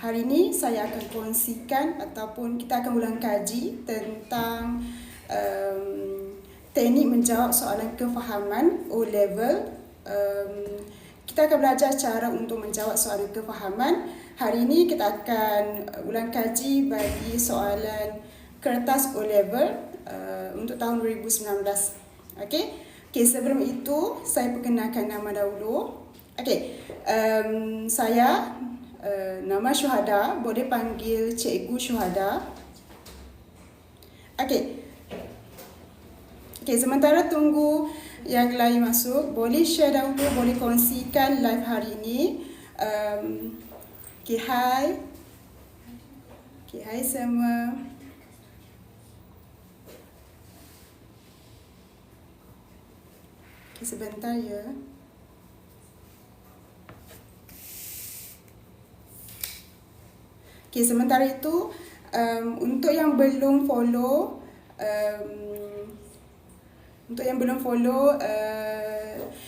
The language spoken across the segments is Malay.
Hari ini saya akan kongsikan ataupun kita akan ulang kaji tentang teknik menjawab soalan kefahaman O-level. Kita akan belajar cara untuk menjawab soalan kefahaman. Hari ini kita akan ulang kaji bagi soalan kertas O-level untuk tahun 2019. Okey, sebelum itu saya perkenalkan nama dahulu. Okey, saya nama Syuhada, boleh panggil Cikgu Syuhada. Okey, sementara tunggu yang lain masuk, boleh share dahulu, boleh kongsikan live hari ini. Hai. Hai semua. Sebentar ya. Sementara itu, untuk yang belum follow,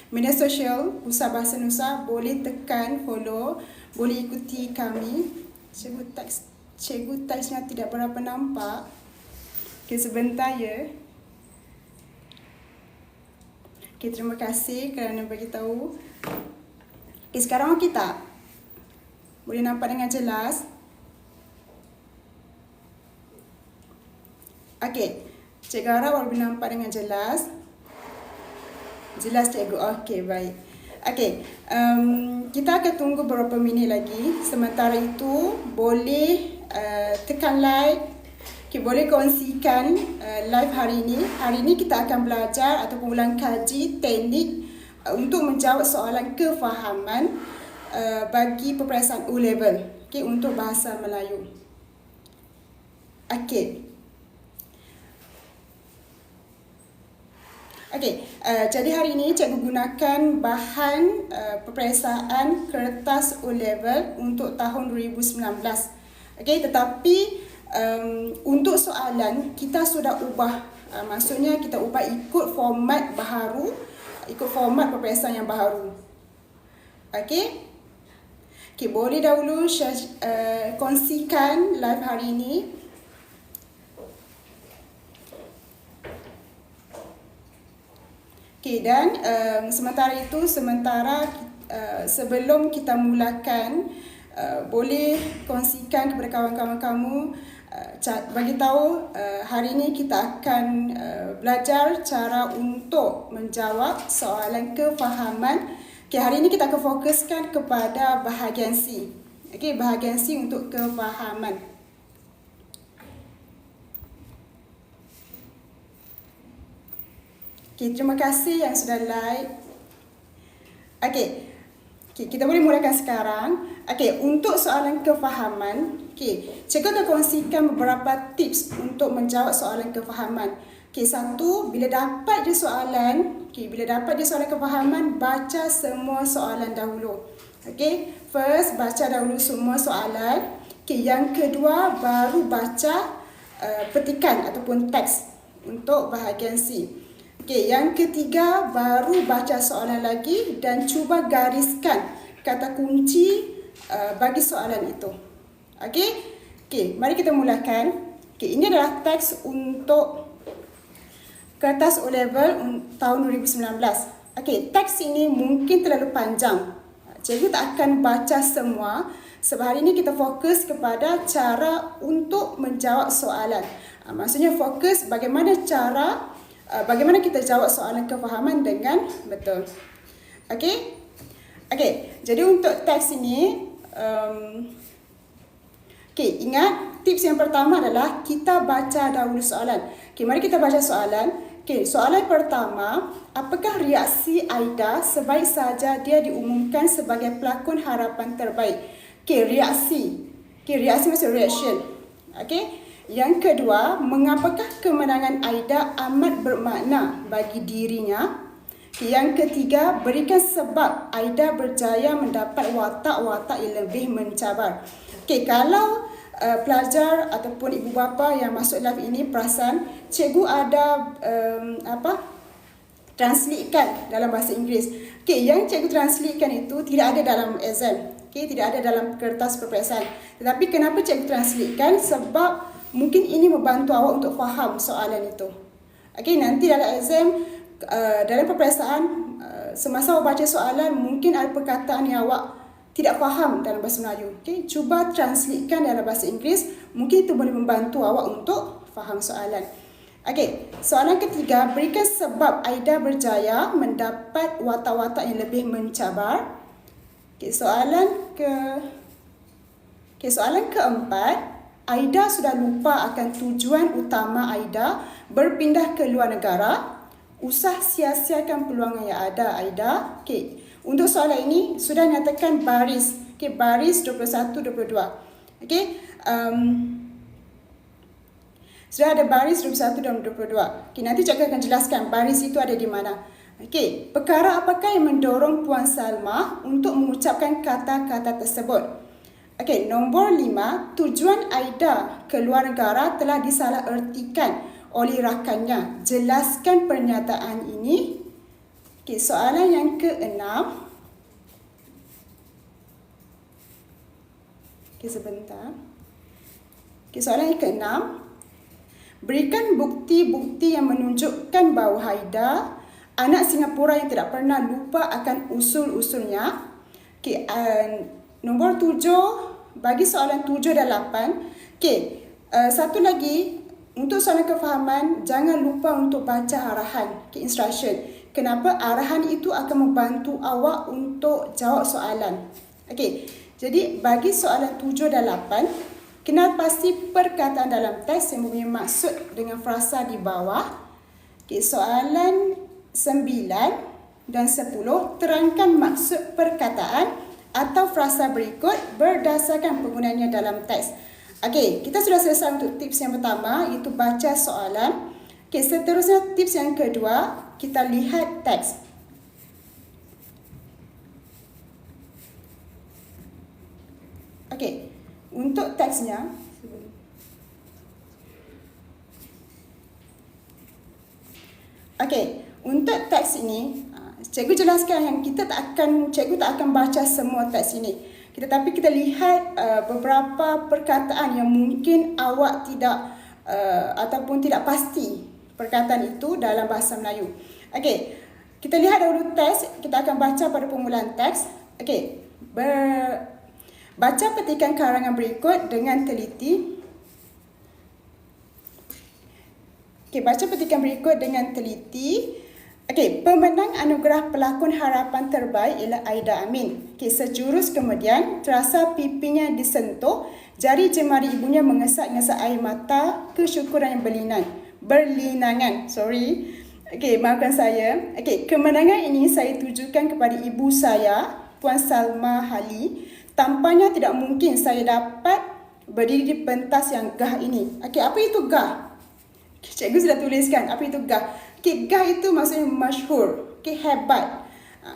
media sosial Pusat Bahasa Nusa, boleh tekan follow, boleh ikuti kami. Cikgu teksnya tidak berapa nampak. Sebentar ya. Terima kasih kerana beritahu. Sekarang kita boleh nampak dengan jelas. Cikgu harap boleh nampak dengan jelas. Jelas cikgu. Baik. Kita akan tunggu beberapa minit lagi. Sementara itu boleh tekan like. Boleh kongsikan live hari ini. Hari ini kita akan belajar ataupun ulang kaji teknik untuk menjawab soalan kefahaman bagi peperiksaan O-level untuk bahasa Melayu. Jadi hari ini cikgu gunakan bahan peperiksaan kertas O-level untuk tahun 2019. Tetapi untuk soalan kita sudah ubah, maksudnya kita ubah ikut format baharu, ikut format peperiksaan yang baharu. Boleh dahulu share, kongsikan live hari ini. Dan sementara itu, sebelum kita mulakan, boleh kongsikan kepada kawan-kawan kamu, bagi tahu hari ini kita akan belajar cara untuk menjawab soalan kefahaman. Hari ini kita akan fokuskan kepada bahagian C. Bahagian C untuk kefahaman. Terima kasih yang sudah like. Kita boleh mulakan sekarang. Untuk soalan kefahaman, cikgu akan kongsikan beberapa tips untuk menjawab soalan kefahaman. Satu, bila dapat je soalan, kefahaman, baca semua soalan dahulu. First, baca dahulu semua soalan. Yang kedua, baru baca petikan ataupun teks untuk bahagian C. Yang ketiga, baru baca soalan lagi dan cuba gariskan kata kunci bagi soalan itu. Mari kita mulakan. Ini adalah teks untuk kertas O-level tahun 2019. Teks ini mungkin terlalu panjang. Cikgu tak akan baca semua sebab hari ini kita fokus kepada cara untuk menjawab soalan. Maksudnya fokus bagaimana kita jawab soalan kefahaman dengan betul. Jadi untuk teks ini, ingat tips yang pertama adalah kita baca dahulu soalan. Mari kita baca soalan. Soalan pertama, apakah reaksi Aida sebaik saja dia diumumkan sebagai pelakon harapan terbaik? Reaksi. Reaksi maksud reaction. Yang kedua, mengapakah kemenangan Aida amat bermakna bagi dirinya? Yang ketiga, berikan sebab Aida berjaya mendapat watak-watak yang lebih mencabar. Kalau pelajar ataupun ibu bapa yang masuk live ini perasan, cikgu ada translatekan dalam bahasa Inggeris. Yang cikgu translatekan itu tidak ada dalam exam. Okey, tidak ada dalam kertas peperiksaan. Tetapi kenapa cikgu translatekan? Sebab mungkin ini membantu awak untuk faham soalan itu. Okey, nanti dalam exam, dalam peperiksaan, semasa awak baca soalan, mungkin ada perkataan yang awak tidak faham dalam bahasa Melayu. Okey, cuba translatekan dalam bahasa Inggeris, mungkin itu boleh membantu awak untuk faham soalan. Okey, soalan ketiga, berikan sebab Aida berjaya mendapat watak-watak yang lebih mencabar. Okey, soalan keempat, Aida sudah lupa akan tujuan utama Aida berpindah ke luar negara. Usah sia-siakan peluang yang ada, Aida. Okey, untuk soalan ini sudah nyatakan baris. Okey, baris 21, 22. Okey, sudah ada baris 21 dan 22. Okey, nanti cikgu akan jelaskan baris itu ada di mana. Okey, perkara apakah yang mendorong Puan Salma untuk mengucapkan kata-kata tersebut? Okey, nombor 5, tujuan Aida ke luar negara telah disalahertikan oleh rakannya. Jelaskan pernyataan ini. Okey, soalan yang ke-6. Okey, sebentar. Okey, soalan yang ke-6. Berikan bukti-bukti yang menunjukkan bahawa Aida anak Singapura yang tidak pernah lupa akan usul-usulnya. Okey, nombor 7, bagi soalan 7 dan 8. Okey, satu lagi, untuk soalan kefahaman, jangan lupa untuk baca arahan, instruction. Kenapa? Arahan itu akan membantu awak untuk jawab soalan. Okey, jadi bagi soalan 7 dan 8, kenal pasti perkataan dalam teks yang mempunyai maksud dengan frasa di bawah. Okey, soalan 9 dan 10, terangkan maksud perkataan atau frasa berikut berdasarkan penggunaannya dalam teks. Okey, kita sudah selesai untuk tips yang pertama, iaitu baca soalan. Okey, seterusnya tips yang kedua, kita lihat teks. Okey, untuk teksnya, okey, untuk teks ini, cikgu jelaskan yang cikgu tak akan baca semua teks ini. Tetapi kita lihat beberapa perkataan yang mungkin awak tidak ataupun tidak pasti perkataan itu dalam bahasa Melayu. Okey, kita lihat dahulu teks, kita akan baca pada permulaan teks. Okey, baca petikan karangan berikut dengan teliti. Okey, baca petikan berikut dengan teliti. Okey, pemenang anugerah pelakon harapan terbaik ialah Aida Amin. Okey, sejurus kemudian terasa pipinya disentuh, jari jemari ibunya mengesak-ngesak air mata kesyukuran yang berlinangan. Okey, maafkan saya. Okey, kemenangan ini saya tujukan kepada ibu saya, Puan Salma Hali. Tampaknya tidak mungkin saya dapat berdiri di pentas yang gah ini. Okey, apa itu gah? Cikgu sudah tuliskan apa itu gah. Okey, gah itu maksudnya masyhur, okey, hebat.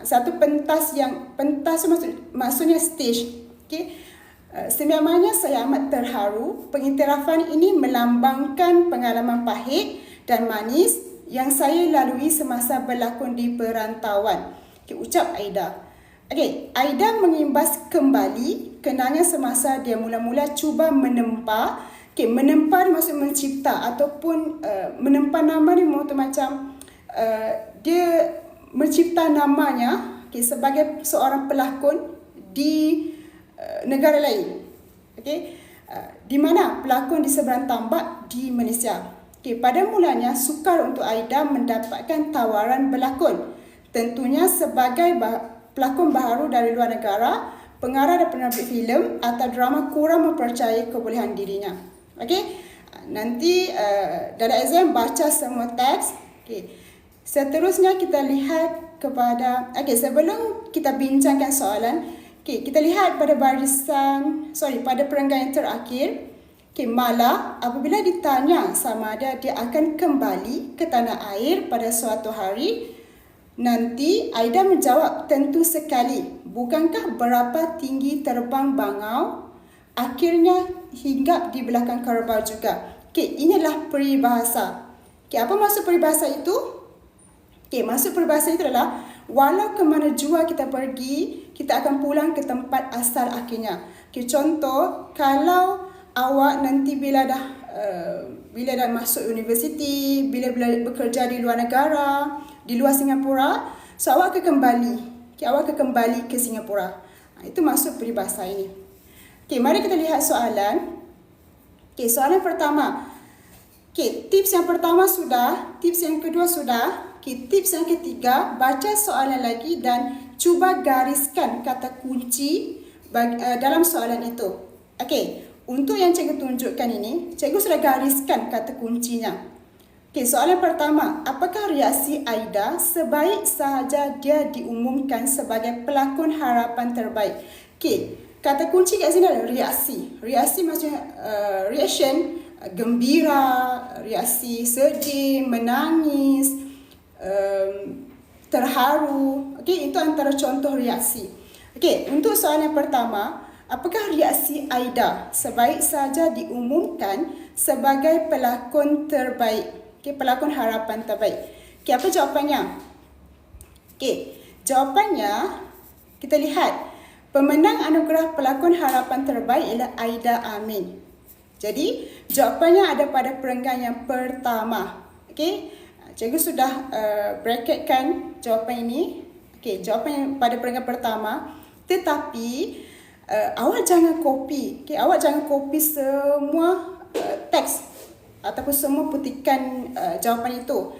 Satu pentas maksudnya stage. Okey. Sememangnya saya amat terharu. Pengiktirafan ini melambangkan pengalaman pahit dan manis yang saya lalui semasa berlakon di perantauan. Okey, ucap Aida. Okey, Aida mengimbas kembali kenangan semasa dia mula-mula cuba menempa. Okey, menempa ni maksud mencipta ataupun menempa nama ni maksud macam dia mencipta namanya, okey, sebagai seorang pelakon di negara lain. Okey, di mana pelakon di seberang tambak di Malaysia. Okey, pada mulanya sukar untuk Aida mendapatkan tawaran berlakon. Tentunya sebagai pelakon baharu dari luar negara, pengarah dan penerbit filem atau drama kurang mempercayai kebolehan dirinya. Okey, nanti dalam exam baca semua teks. Okey, seterusnya kita lihat kepada, okey, sebelum kita bincangkan soalan, okey, kita lihat pada pada perenggan yang terakhir. Okey, Mala apabila ditanya sama ada dia akan kembali ke tanah air pada suatu hari nanti, Aida menjawab, tentu sekali. Bukankah berapa tinggi terbang bangau? Akhirnya hinggap di belakang kerbau juga. Okey, inilah peribahasa. Okey, apa maksud peribahasa itu? Okey, maksud peribahasa itu adalah walau ke mana jua kita pergi, kita akan pulang ke tempat asal akhirnya. Okay, contoh, kalau awak nanti bila dah masuk universiti, bila bekerja di luar negara, di luar Singapura, so awak akan kembali. Okay, awak akan kembali ke Singapura. Itu maksud peribahasa ini. Okay, mari kita lihat soalan. Okay, soalan pertama. Okay, tips yang pertama sudah, tips yang kedua sudah. Okay, tips yang ketiga, baca soalan lagi dan cuba gariskan kata kunci dalam soalan itu. Okay, untuk yang cikgu tunjukkan ini, cikgu sudah gariskan kata kuncinya. Okay, soalan pertama, apakah reaksi Aida sebaik sahaja dia diumumkan sebagai pelakon harapan terbaik? Okay, kata kunci kat sini adalah reaksi. Reaksi maksudnya reaction, gembira, reaksi sedih, menangis, terharu. Okay, itu antara contoh reaksi. Okay, untuk soalan yang pertama, apakah reaksi Aida sebaik saja diumumkan sebagai pelakon terbaik? Okay, pelakon harapan terbaik. Okay, apa jawapannya? Okay, jawapannya kita lihat. Pemenang anugerah pelakon harapan terbaik ialah Aida Amin. Jadi, jawapannya ada pada perenggan yang pertama. Okay, cikgu sudah bracketkan jawapan ini. Okay, jawapan yang pada perenggan pertama. Tetapi, awak jangan copy. Okay, awak jangan copy semua teks ataupun semua petikan jawapan itu.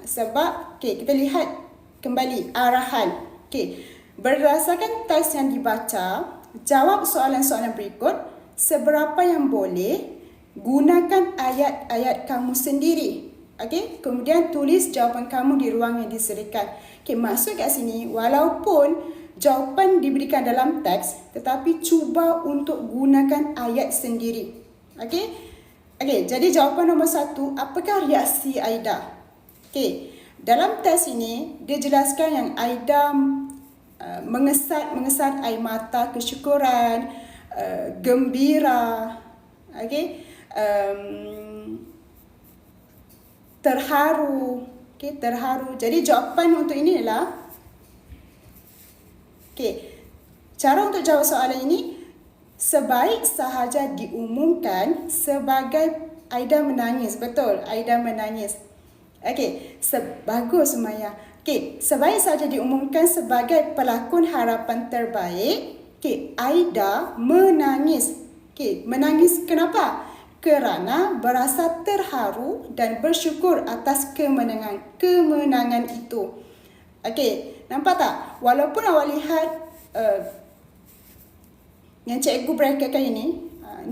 Sebab, okay, kita lihat kembali arahan. Okay, berdasarkan teks yang dibaca, jawab soalan-soalan berikut. Seberapa yang boleh, gunakan ayat-ayat kamu sendiri. Okay, kemudian tulis jawapan kamu di ruang yang disediakan. Okay, maksud kat sini, walaupun jawapan diberikan dalam teks, tetapi cuba untuk gunakan ayat sendiri. Okay, jadi jawapan nombor 1, apakah reaksi Aida? Okay, dalam teks ini, dia jelaskan yang Aida mengesat air mata kesyukuran, gembira, okay, terharu. Okay, terharu. Jadi jawapan untuk ini adalah, okay, cara untuk jawab soalan ini, sebaik sahaja diumumkan sebagai Aida menangis. Betul, Aida menangis. Okey, bagus Maya. Okey, sebaik sahaja diumumkan sebagai pelakon harapan terbaik, okey, Aida menangis. Okey, menangis kenapa? Kerana berasa terharu dan bersyukur atas kemenangan itu. Okey, nampak tak? Walaupun awak lihat yang cikgu bracketkan ini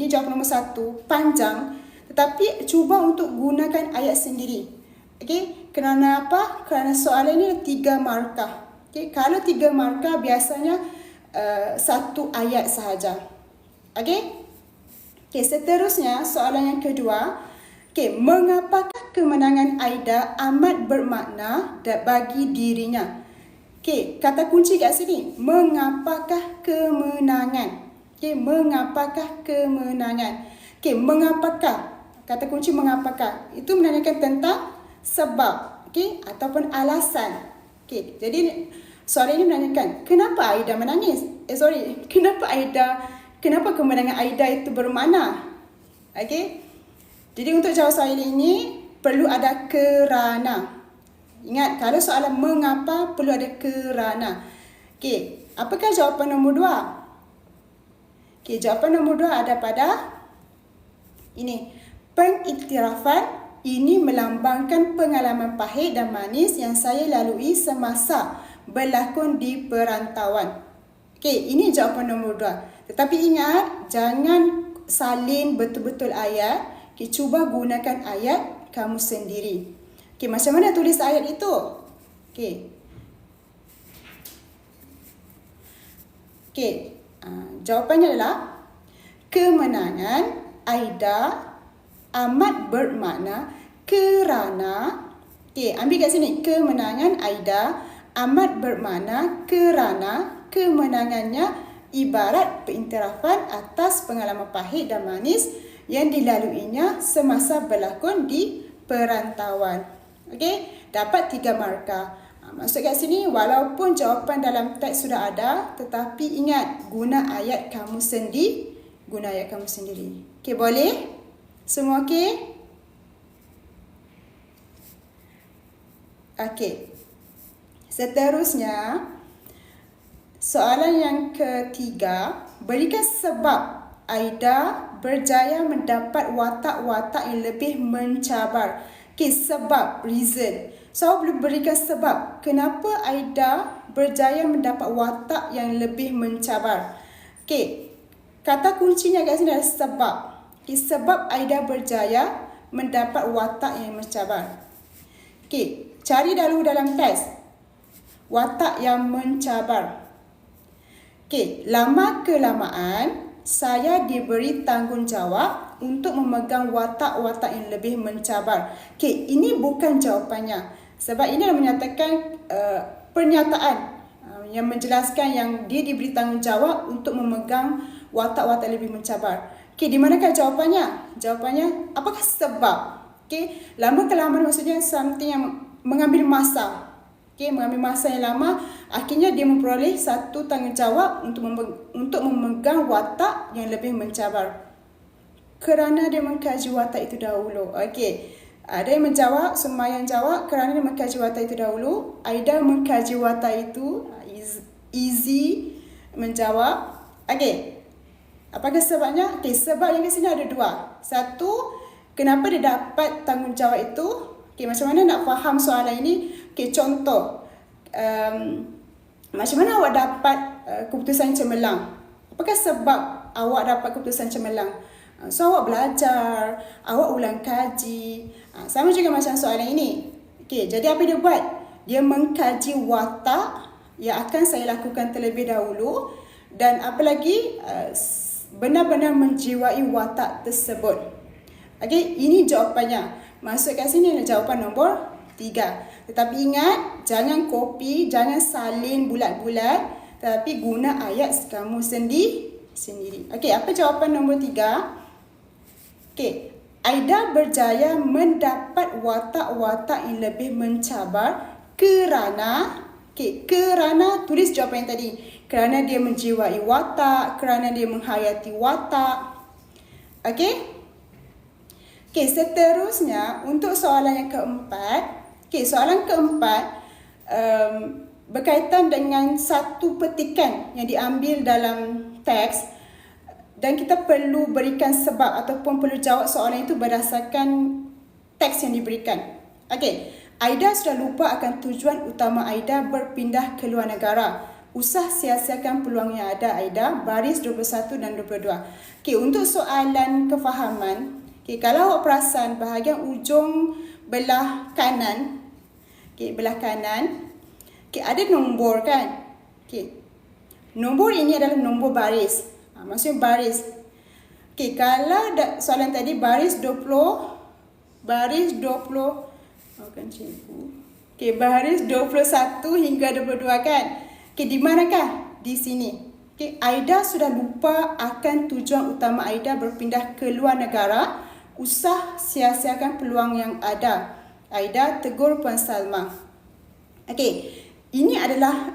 jawapan nombor 1, panjang, tetapi cuba untuk gunakan ayat sendiri. Okey, kerana apa? Kerana soalan ini 3 markah. Okey, kalau 3 markah biasanya 1 ayat sahaja. Okey? Okey, seterusnya soalan yang kedua. Okey, mengapakah kemenangan Aida amat bermakna bagi dirinya? Okey, kata kunci kat sini, mengapakah kemenangan? Okey, mengapakah kemenangan? Okey, mengapakah? Kata kunci mengapakah? Itu menanyakan tentang sebab, okey, ataupun alasan. Okey, jadi soalan ini menanyakan, kenapa Aida menangis? Kenapa kemenangan Aida itu bermakna? Okey. Jadi untuk jawab soalan ini perlu ada kerana. Ingat, kalau soalan mengapa perlu ada kerana. Okey, apakah jawapan nombor 2? Okey, jawapan nombor 2 ada pada ini. Pengiktirafan ini melambangkan pengalaman pahit dan manis yang saya lalui semasa berlakon di perantauan. Okey, ini jawapan nombor 2. Tetapi ingat, jangan salin betul-betul ayat. Okey, cuba gunakan ayat kamu sendiri. Okey, macam mana tulis ayat itu? Okey. Okey. Jawapannya adalah kemenangan Aida amat bermakna kerana, okey, ambil kat sini, kemenangan Aida amat bermakna kerana kemenangannya ibarat pengiktirafan atas pengalaman pahit dan manis yang dilaluinya semasa berlakon di perantauan. Okey, dapat 3 markah. Maksud kat sini, walaupun jawapan dalam teks sudah ada, tetapi ingat, guna ayat kamu sendiri. Guna ayat kamu sendiri. Okey, boleh? Semua okey? Okey. Seterusnya, soalan yang ketiga, berikan sebab Aida berjaya mendapat watak-watak yang lebih mencabar. Okey, sebab, reason. So, boleh berikan sebab kenapa Aida berjaya mendapat watak yang lebih mencabar. Okey, kata kuncinya kat sini adalah sebab. Okey, sebab Aida berjaya mendapat watak yang mencabar. Okey, cari dahulu dalam teks. Watak yang mencabar. Okey, lama-kelamaan saya diberi tanggungjawab untuk memegang watak-watak yang lebih mencabar. Okey, ini bukan jawapannya. Sebab ini adalah menyatakan pernyataan yang menjelaskan yang dia diberi tanggungjawab untuk memegang watak-watak lebih mencabar. Okey, di manakah jawapannya? Jawapannya, apakah sebab? Okey, lama-kelamaan maksudnya something yang mengambil masa. Okey, mengambil masa yang lama, akhirnya dia memperoleh satu tanggungjawab untuk memegang watak yang lebih mencabar. Kerana dia mengkaji watak itu dahulu. Okey, ada yang menjawab, Sumayang jawab, kerana dia mengkaji watak itu dahulu. Aida mengkaji watak itu. Easy menjawab. Okey, apakah sebabnya? Okey, sebab yang di sini ada dua. Satu, kenapa dia dapat tanggungjawab itu? Okey, macam mana nak faham soalan ini? Okey, contoh. Macam mana awak dapat keputusan cemerlang? Apakah sebab awak dapat keputusan cemerlang? So, awak belajar, awak ulang kaji. Sama juga macam soalan ini. Okey, jadi apa dia buat? Dia mengkaji watak yang akan saya lakukan terlebih dahulu, dan apa lagi, benar-benar menjiwai watak tersebut. Okey, ini jawapannya. Masuk kat sini adalah jawapan nombor 3. Tetapi ingat, jangan copy, jangan salin bulat-bulat, tetapi guna ayat kamu sendiri. Okey, apa jawapan nombor 3? Okey, Aida berjaya mendapat watak-watak yang lebih mencabar kerana, kerana tulis jawapan yang tadi. Kerana dia menjiwai watak, kerana dia menghayati watak. Okey? Okey, seterusnya untuk soalan yang keempat. Okey, soalan keempat berkaitan dengan satu petikan yang diambil dalam teks, dan kita perlu berikan sebab ataupun perlu jawab soalan itu berdasarkan teks yang diberikan. Okey, Aida sudah lupa akan tujuan utama Aida berpindah ke luar negara. Usah sia-siakan peluang yang ada, Aida. Baris 21 dan 22. Okey, untuk soalan kefahaman, okey, kalau awak perasan bahagian ujung belah kanan, belah kanan, ada nombor kan? Okey, nombor ini adalah nombor baris. Maksudnya baris. Okey, kalau soalan tadi baris 20, baris 20, kan cikgu. Okey, baris 21 hingga 22 kan? Okey, di manakah? Di sini. Okey, Aida sudah lupa akan tujuan utama Aida berpindah ke luar negara. Usah sia-siakan peluang yang ada, Aida, tegur Puan Salma. Okey, ini adalah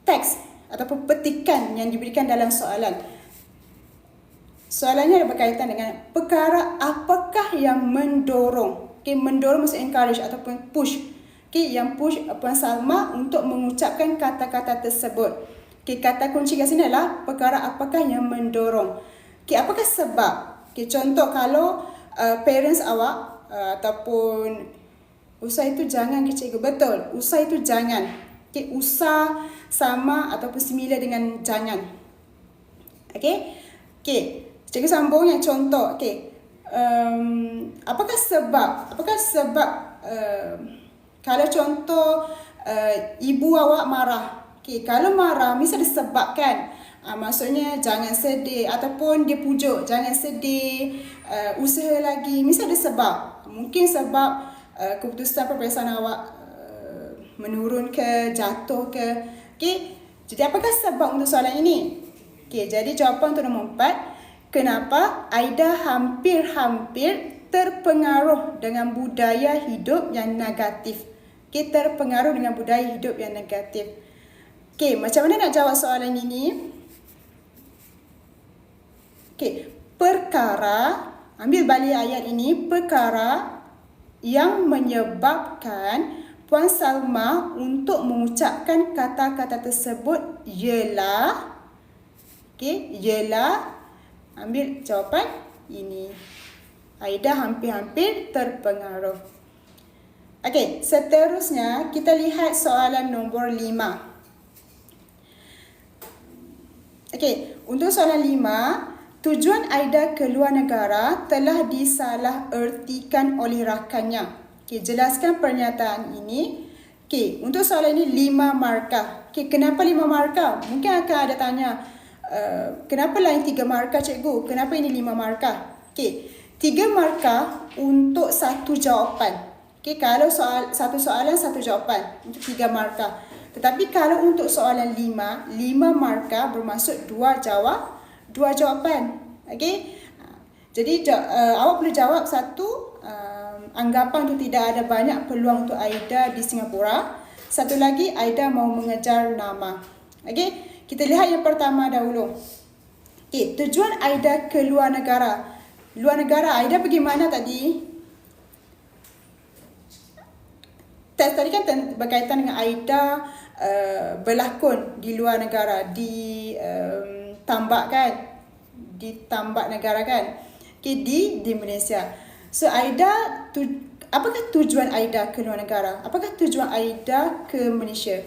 teks ataupun petikan yang diberikan dalam soalan. Soalannya ada berkaitan dengan perkara apakah yang mendorong. Okey, mendorong maksud encourage ataupun push. Okey, yang push Puan Salma untuk mengucapkan kata-kata tersebut. Okey, kata kunci kat sini adalah perkara apakah yang mendorong. Okey, apakah sebab? Okey, contoh kalau parents awak ataupun usah itu jangan ke cikgu. Betul, usah itu jangan. Okey, usah sama ataupun similar dengan jangan. Okey. Okey, cikgu sambung yang contoh. Okey. Apakah sebab kalau contoh ibu awak marah. Okey, kalau marah mesti ada sebab kan? Maksudnya jangan sedih, ataupun dia pujuk jangan sedih, usaha lagi, mesti ada sebab. Mungkin sebab keputusan peperiksaan awak menurun ke, jatuh ke. Okey, jadi apakah sebab untuk soalan ini? Okey, jadi jawapan untuk nombor 4, kenapa Aida hampir-hampir terpengaruh dengan budaya hidup yang negatif. terpengaruh dengan budaya hidup yang negatif. Macam mana nak jawab soalan ini? Perkara, ambil balik ayat ini, perkara yang menyebabkan Puan Salma untuk mengucapkan kata-kata tersebut ialah, ambil jawapan ini. Aida hampir-hampir terpengaruh. Seterusnya kita lihat soalan nombor 5. Untuk soalan 5, tujuan Aida ke luar negara telah disalahertikan oleh rakannya. Jelaskan pernyataan ini. Untuk soalan ini 5 markah. Kenapa 5 markah? Mungkin akan ada tanya, kenapa lain 3 markah cikgu? Kenapa ini 5 markah? 3 markah untuk satu jawapan. Kalau satu soalan, satu jawapan. Untuk 3 markah. Tetapi kalau untuk soalan 5 markah bermaksud 2 jawapan. Jadi awak perlu jawab satu, anggapan untuk tidak ada banyak peluang untuk Aida di Singapura. Satu lagi, Aida mau mengejar nama. Kita lihat yang pertama dahulu. Tujuan Aida ke luar negara. Luar negara, Aida pergi mana tadi? Tadi kan berkaitan dengan Aida berlakon di luar negara, di tambak kan? Di tambak negara kan? Di Malaysia. So Aida, apakah tujuan Aida ke luar negara? Apakah tujuan Aida ke Malaysia?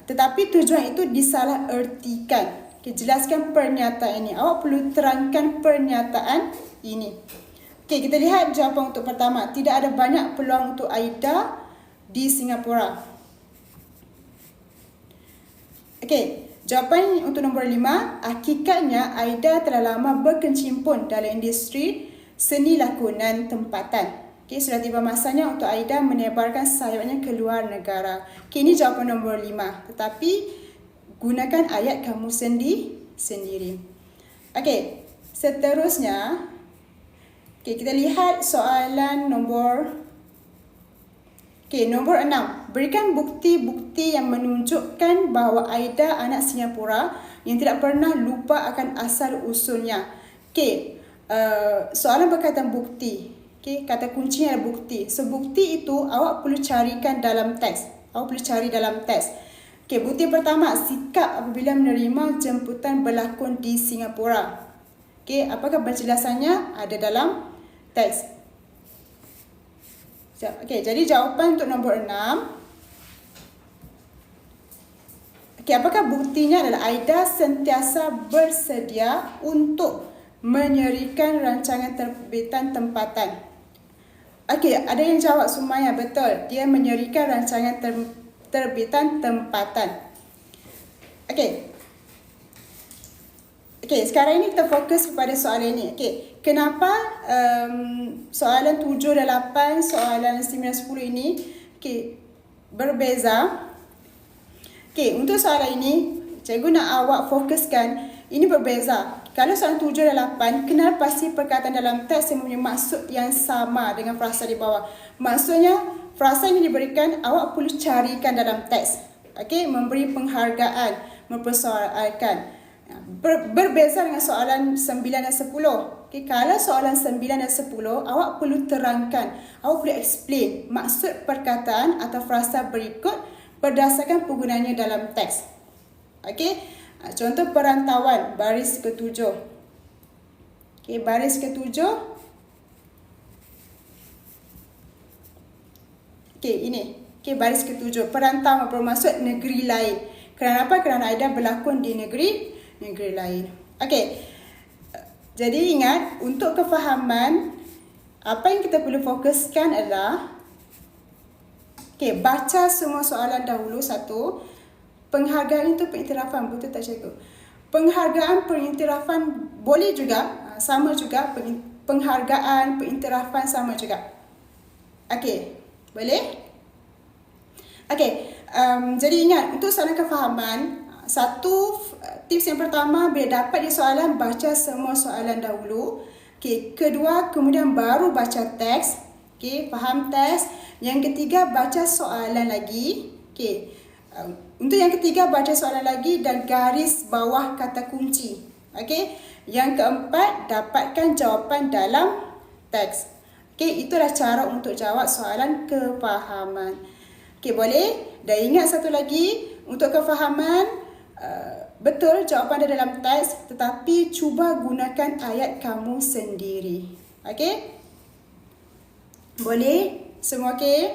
Tetapi tujuan itu disalahertikan. Jelaskan pernyataan ini. Awak perlu terangkan pernyataan ini. Kita lihat jawapan untuk pertama. Tidak ada banyak peluang untuk Aida di Singapura. Jawapan untuk nombor 5. Hakikatnya Aida telah lama berkecimpung dalam industri seni lakonan tempatan. Sudah tiba masanya untuk Aida menebarkan sayapnya ke luar negara. Ini jawapan nombor 5. Tetapi gunakan ayat kamu sendiri. Seterusnya, kita lihat soalan nombor 6. Berikan bukti-bukti yang menunjukkan bahawa Aida anak Singapura yang tidak pernah lupa akan asal usulnya. Soalan berkaitan bukti. Kata kuncinya adalah bukti. So bukti itu awak perlu carikan dalam teks. Bukti pertama, sikap apabila menerima jemputan berlakon di Singapura. Apakah penjelasannya? Ada dalam teks. Jadi jawapan untuk nombor 6. Apakah buktinya adalah Aida sentiasa bersedia untuk menyerikan rancangan terbitan tempatan. Ada yang jawab Sumaya, betul. Dia menyerikan rancangan terbitan tempatan. Sekarang ini kita fokus kepada soalan ini. Kenapa soalan 7 dan 8, soalan 9, 10 ini berbeza? Untuk soalan ini, cikgu nak awak fokuskan, ini berbeza. Kalau soalan 7 dan 8, kenapa pasti perkataan dalam teks yang mempunyai maksud yang sama dengan frasa di bawah? Maksudnya, frasa ini diberikan, awak perlu carikan dalam teks. Memberi penghargaan, mempersoalkan. Berbeza dengan soalan 9 dan 10. Kalau soalan 9 dan 10, awak perlu terangkan, awak perlu explain maksud perkataan atau frasa berikut berdasarkan penggunaannya dalam teks. Contoh perantauan, baris ke-7. Baris ke-7. Ini. Baris ke-7. Perantauan bermaksud negeri lain. Kenapa? Kerana Aida berlakon di negeri lain. Jadi ingat, untuk kefahaman, apa yang kita perlu fokuskan adalah baca semua soalan dahulu. Satu, penghargaan itu pengiktirafan, betul tak cikgu? Penghargaan, pengiktirafan boleh juga, sama juga. Penghargaan, pengiktirafan sama juga. Boleh? Jadi ingat, untuk soalan kefahaman, satu tips yang pertama, bila dapat di soalan, baca semua soalan dahulu. Kedua, kemudian baru baca teks. Okey, faham teks. Yang ketiga, baca soalan lagi. Okey. Untuk yang ketiga, baca soalan lagi dan garis bawah kata kunci. Okey. Yang keempat, dapatkan jawapan dalam teks. Okey, itulah cara untuk jawab soalan kefahaman. Okey, boleh? Dan ingat satu lagi, untuk kefahaman, betul jawapan dia dalam teks, tetapi cuba gunakan ayat kamu sendiri. Okey? Boleh? Semua okey?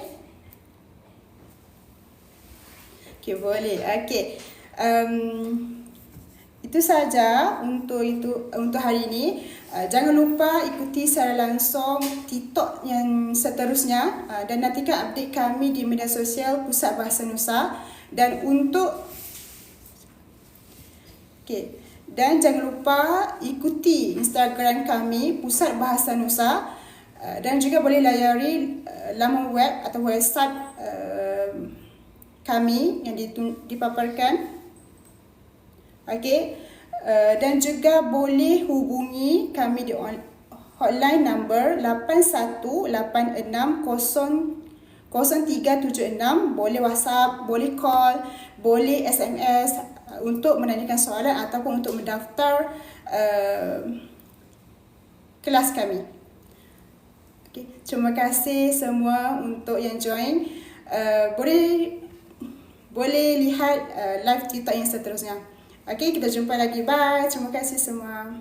Okey, boleh. Okey. Itu saja untuk hari ini. Jangan lupa ikuti secara langsung TikTok yang seterusnya dan nantikan update kami di media sosial Pusat Bahasa Nusa. Dan jangan lupa ikuti Instagram kami Pusat Bahasa Nusa. Dan juga boleh layari laman web atau website kami yang dipaparkan. Okey. Dan juga boleh hubungi kami di hotline number 81860376. Boleh WhatsApp, boleh call, boleh SMS untuk menanyakan soalan ataupun untuk mendaftar kelas kami. Okay. Terima kasih semua untuk yang join. Boleh lihat live TikTok yang seterusnya. Okey, kita jumpa lagi. Bye. Terima kasih semua.